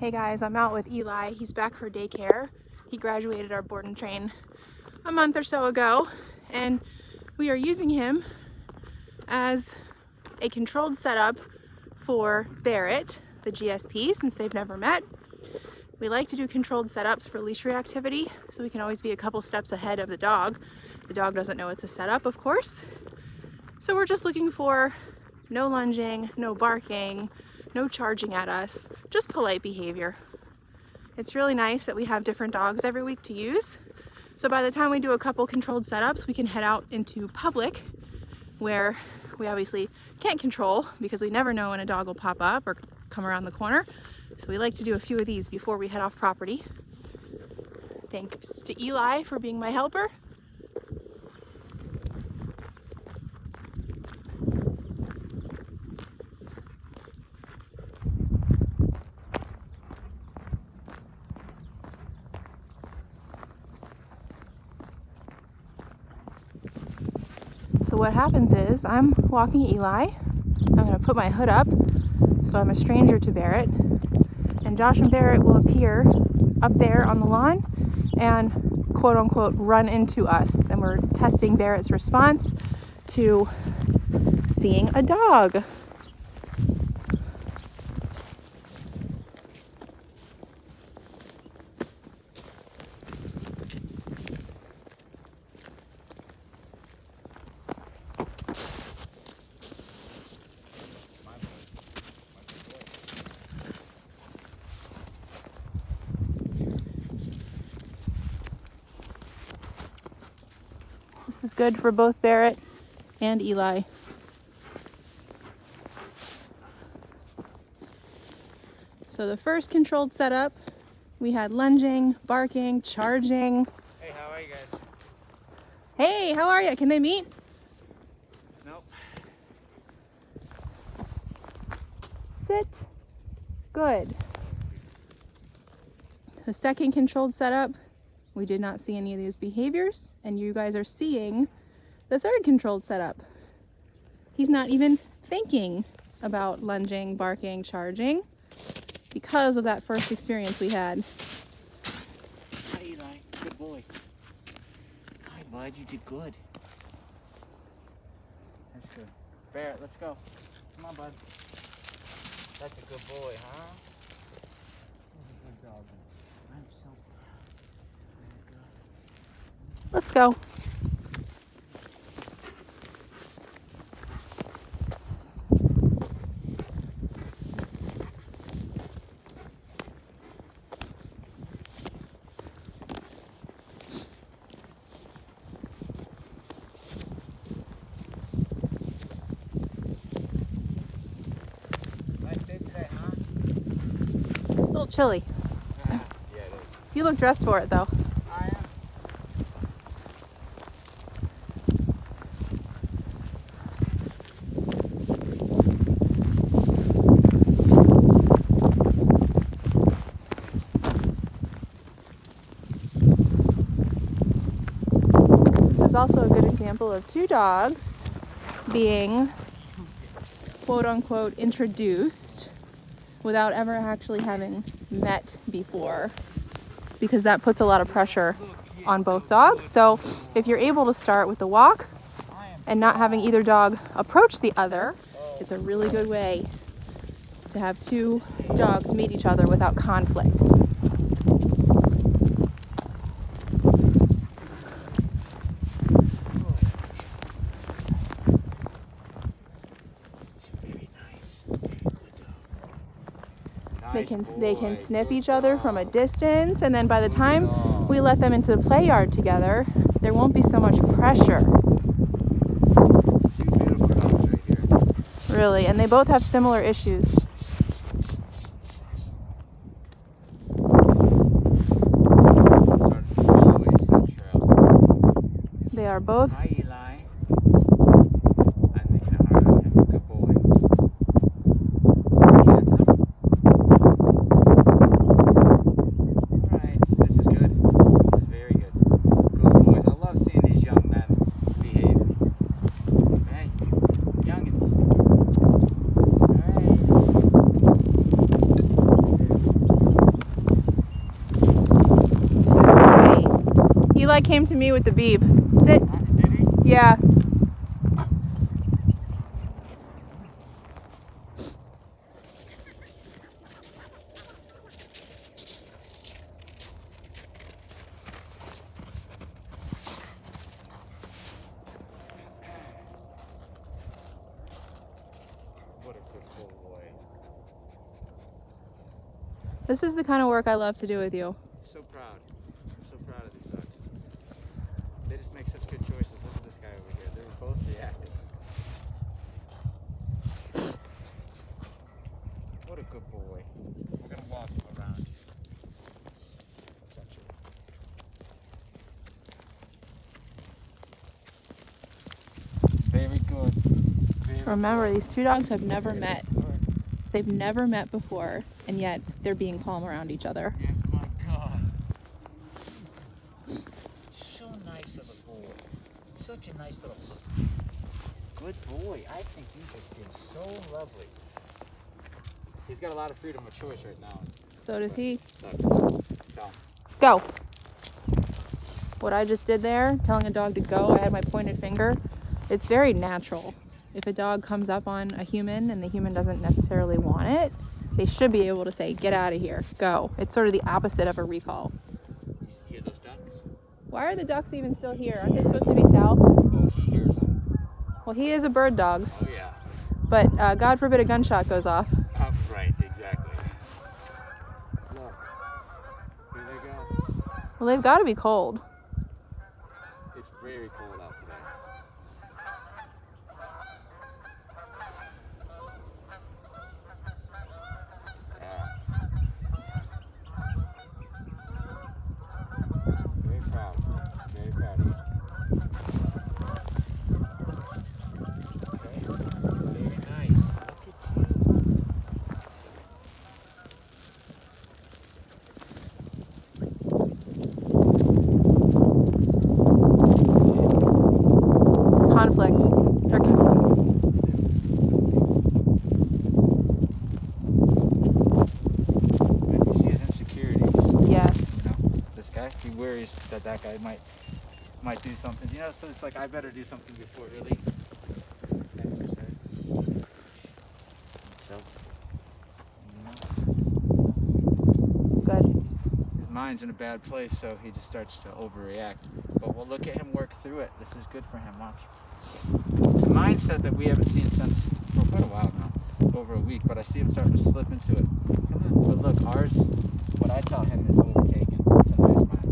Hey guys, I'm out with Eli. He's back for daycare. He graduated our board and train a month or so ago, and we are using him as a controlled setup for Barrett, the GSP, since they've never met. We like to do controlled setups for leash reactivity, so we can always be a couple steps ahead of the dog. The dog doesn't know it's a setup, of course. So we're just looking for no lunging, no barking, no charging at us, just polite behavior. It's really nice that we have different dogs every week to use. So by the time we do a couple controlled setups, we can head out into public where we obviously can't control because we never know when a dog will pop up or come around the corner. So we like to do a few of these before we head off property. Thanks to Eli for being my helper. So what happens is I'm walking Eli. I'm going to put my hood up so I'm a stranger to Barrett. And Josh and Barrett will appear up there on the lawn and quote unquote run into us. And we're testing Barrett's response to seeing a dog. This is good for both Barrett and Eli. So the first controlled setup, we had lunging, barking, charging. Hey, how are you guys? Hey, how are you? Can they meet? Nope. Sit. Good. The second controlled setup, we did not see any of these behaviors, and you guys are seeing the third controlled setup. He's not even thinking about lunging, barking, charging because of that first experience we had. Hi, Eli. Good boy. Hi, bud. You did good. That's good. Barrett, let's go. Come on, bud. That's a good boy, huh? That's a good dog. I'm so proud. Let's go. Nice day today, huh? A little chilly. Yeah, it is. You look dressed for it though. I am. This is also a good example of two dogs being quote unquote introduced without ever actually having met before, because that puts a lot of pressure on both dogs. So if you're able to start with the walk and not having either dog approach the other, it's a really good way to have two dogs meet each other without conflict. Very nice. Very good dog. They can sniff each other from a distance, and then by the time we let them into the play yard together, there won't be so much pressure. Two beautiful dogs right here. Really, and they both have similar issues. Started to follow a scent trail. They are both Hi, Eli. I'm making it hard on him. Good boy. Handsome. Alright, this is good. This is very good. Good boys. I love seeing these young men behave. Hey, youngins. Alright. Eli came to me with the beep. Sit. Did he? Yeah. What a good boy. This is the kind of work I love to do with you. So proud. I'm so proud of these dogs. They just make such good choices. Look at this guy over here. They were both reactive. What a good boy. We're gonna walk him around. Such a... Very good. Very Remember, good. these two dogs have never Very met. good. They've never met before, and yet they're being calm around each other. Yes, my God. So nice of a boy. Such a nice little good boy. I think you just did so lovely. He's got a lot of freedom of choice right now. So does he. Look. Go. What I just did there, telling a dog to go, I had my pointed finger. It's very natural. If a dog comes up on a human and the human doesn't necessarily want it, they should be able to say, get out of here, go. It's sort of the opposite of a recall. You hear those ducks? Why are the ducks even still here? Aren't they supposed to be south? Oh, he hears them. Well, he is a bird dog, Oh, yeah. but God forbid a gunshot goes off. Right, exactly. Look. Here they go. Well, they've got to be cold. It's very cold out today. Very proud. Very proud of you. Okay. Very nice. Look at you. Conflict. Maybe you see his insecurities. Yes. You know, this guy, he worries that that guy might do something. You know, so it's like I better do something before really exercise. So, Good. his mind's in a bad place, so he just starts to overreact. But we'll look at him work through it. This is good for him. Watch. It's a mindset that we haven't seen since for quite a while now, over a week. But I see him starting to slip into it. Come on. But look, ours, what I tell him is overtaken. It's a nice mind.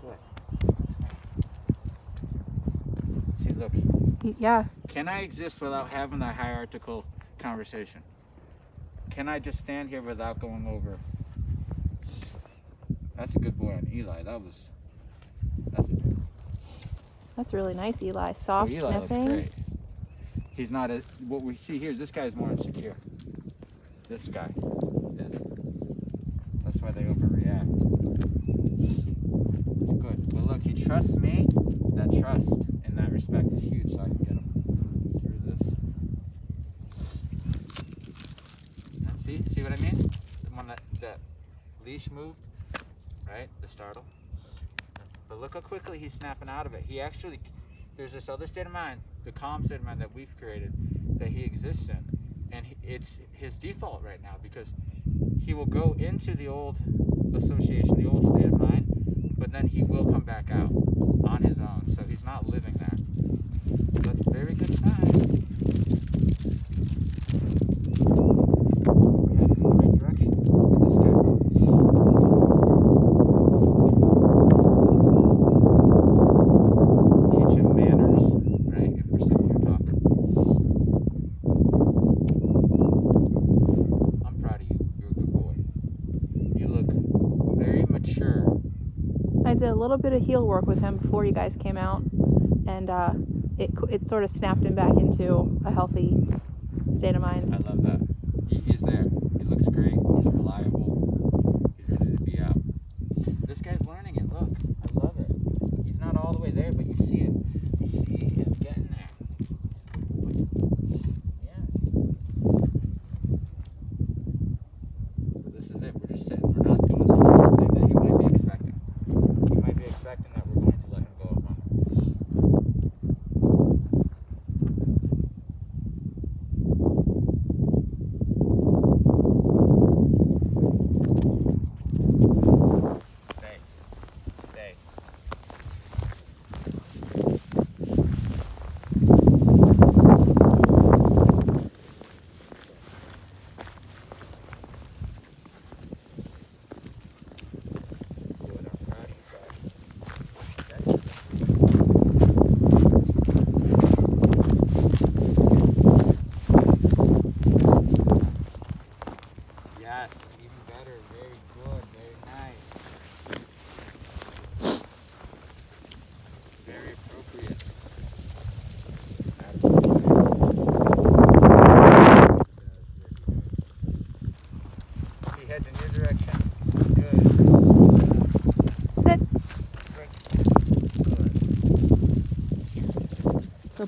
Good. See, look. Yeah. Can I exist without having that hierarchical conversation? Can I just stand here without going over? That's a good boy on Eli. That's a That's really nice, Eli. Soft Eli sniffing. looks great. He's not as, what we see here, this guy is more insecure. This guy is. That's why they overreact. It's good. Well, look, he trusts me. That trust in that respect is huge, so I can get him through this. And see what I mean? When that leash moved, right? The startle. But look how quickly he's snapping out of it. He actually, there's this other state of mind, the calm state of mind that we've created, that he exists in. And it's his default right now because he will go into the old association, the old state of mind, but then he will come back out on his own. So he's not living that. So that's a very good sign. We're headed in the right direction with this guy. Teach him manners, right? If we're sitting here talking. I'm proud of you. You're a good boy. You look very mature. I did a little bit of heel work with him before you guys came out, and it sort of snapped him back into a healthy state of mind. I love that. He's there. He looks great. He's reliable. He's ready to be out. This guy's learning it. Look, I love it. He's not all the way there, but you see it. You see him getting there. Good boy. Yeah. This is it. We're just sitting. We're not doing the social thing that he might be expecting. He might be expecting that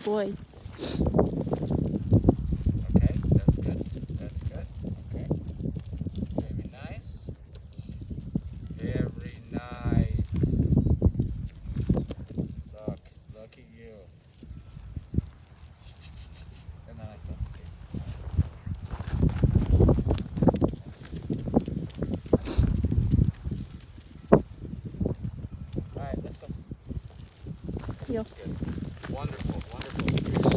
boy. Okay, that's good. That's good. Okay. Very nice. Very nice. Look at you. And then I stop the case. Alright, let's go. Heel. Good. Wonderful, wonderful.